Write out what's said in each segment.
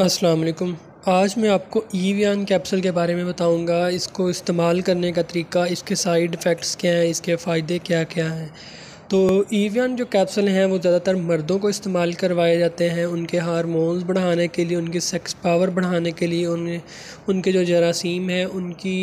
अस्सलाम वालेकुम। आज मैं आपको ईवियान कैप्सूल के बारे में बताऊंगा। इसको इस्तेमाल करने का तरीका, इसके साइड इफ़ेक्ट्स क्या हैं, इसके फ़ायदे क्या क्या हैं। तो ईवियान जो कैप्सूल हैं वो ज़्यादातर मर्दों को इस्तेमाल करवाए जाते हैं उनके हार्मोन्स बढ़ाने के लिए, उनकी सेक्स पावर बढ़ाने के लिए, उनके जो जरासीम हैं उनकी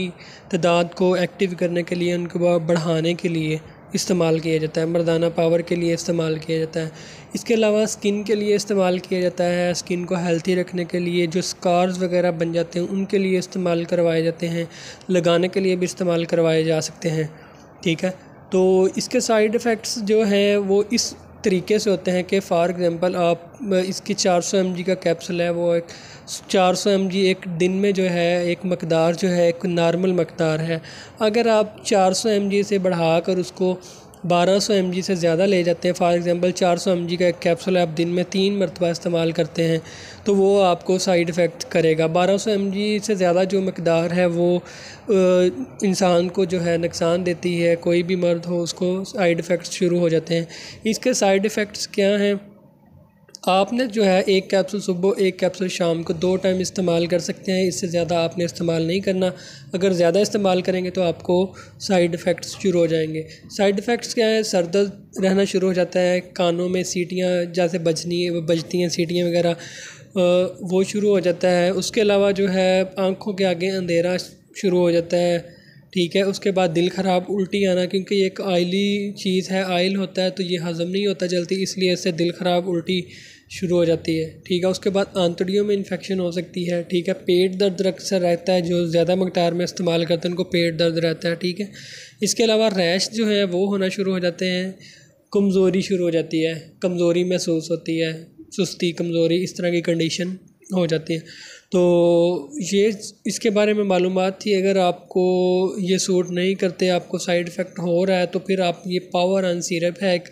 तादाद को एक्टिव करने के लिए, उनको बढ़ाने के लिए इस्तेमाल किया जाता है। मर्दाना पावर के लिए इस्तेमाल किया जाता है। इसके अलावा स्किन के लिए इस्तेमाल किया जाता है। स्किन को हेल्थी रखने के लिए, जो स्कार्स वगैरह बन जाते हैं उनके लिए इस्तेमाल करवाए जाते हैं। लगाने के लिए भी इस्तेमाल करवाए जा सकते हैं। ठीक है, तो इसके साइड इफ़ेक्ट्स जो हैं वो इस तरीके से होते हैं कि फ़ॉर एग्ज़ाम्पल आप इसकी 400 mg का कैप्सूल है, वो एक 400 mg एक दिन में जो है एक मकदार जो है एक नॉर्मल मकदार है। अगर आप 400 mg से बढ़ाकर उसको 1200 mg से ज़्यादा ले जाते हैं, फॉर एग्ज़ाम्पल 400 mg का एक कैप्सूल आप दिन में 3 मरतबा इस्तेमाल करते हैं तो वो आपको साइड इफ़ेक्ट करेगा। 1200 mg से ज़्यादा जो मकदार है वो इंसान को जो है नुकसान देती है। कोई भी मर्द हो उसको साइड इफ़ेक्ट्स शुरू हो जाते हैं। इसके साइड इफ़ेक्ट्स क्या हैं? आपने जो है एक कैप्सूल सुबह, एक कैप्सूल शाम को 2 टाइम इस्तेमाल कर सकते हैं। इससे ज़्यादा आपने इस्तेमाल नहीं करना। अगर ज़्यादा इस्तेमाल करेंगे तो आपको साइड इफ़ेक्ट्स शुरू हो जाएंगे। साइड इफ़ेक्ट्स क्या है? सर दर्द रहना शुरू हो जाता है, कानों में सीटियाँ जैसे बजती हैं सीटियाँ वगैरह, वो शुरू हो जाता है। उसके अलावा जो है आँखों के आगे अंधेरा शुरू हो जाता है। ठीक है, उसके बाद दिल ख़राब, उल्टी आना, क्योंकि ये एक ऑयली चीज़ है, ऑयल होता है तो ये हज़म नहीं होता जल्दी, इसलिए इससे दिल ख़राब, उल्टी शुरू हो जाती है। ठीक है, उसके बाद आंतड़ियों में इन्फेक्शन हो सकती है। ठीक है, पेट दर्द अक्सर रहता है, जो ज़्यादा मकदार में इस्तेमाल करते हैं उनको पेट दर्द रहता है। ठीक है, इसके अलावा रैश जो है वो होना शुरू हो जाते हैं। कमज़ोरी शुरू हो जाती है, कमज़ोरी महसूस होती है, सुस्ती, कमज़ोरी, इस तरह की कंडीशन हो जाती है। तो ये इसके बारे में मालूमात थी। अगर आपको ये सूट नहीं करते, आपको साइड इफ़ेक्ट हो रहा है, तो फिर आप ये पावर ऑन सिरप है एक,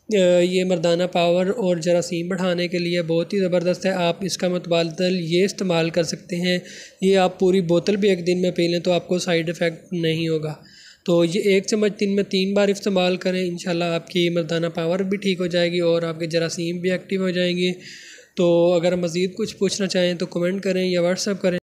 ये मर्दाना पावर और जरासीम बढ़ाने के लिए बहुत ही ज़बरदस्त है। आप इसका मुतबादल ये इस्तेमाल कर सकते हैं। ये आप पूरी बोतल भी एक दिन में पी लें तो आपको साइड इफ़ेक्ट नहीं होगा। तो ये 1 चम्मच दिन में 3 बार इस्तेमाल करें, इंशाल्लाह आपकी मर्दाना पावर भी ठीक हो जाएगी और आपके जरासीम भी एक्टिव हो जाएंगे। तो अगर मज़ीद कुछ पूछना चाहें तो कमेंट करें या व्हाट्सएप करें।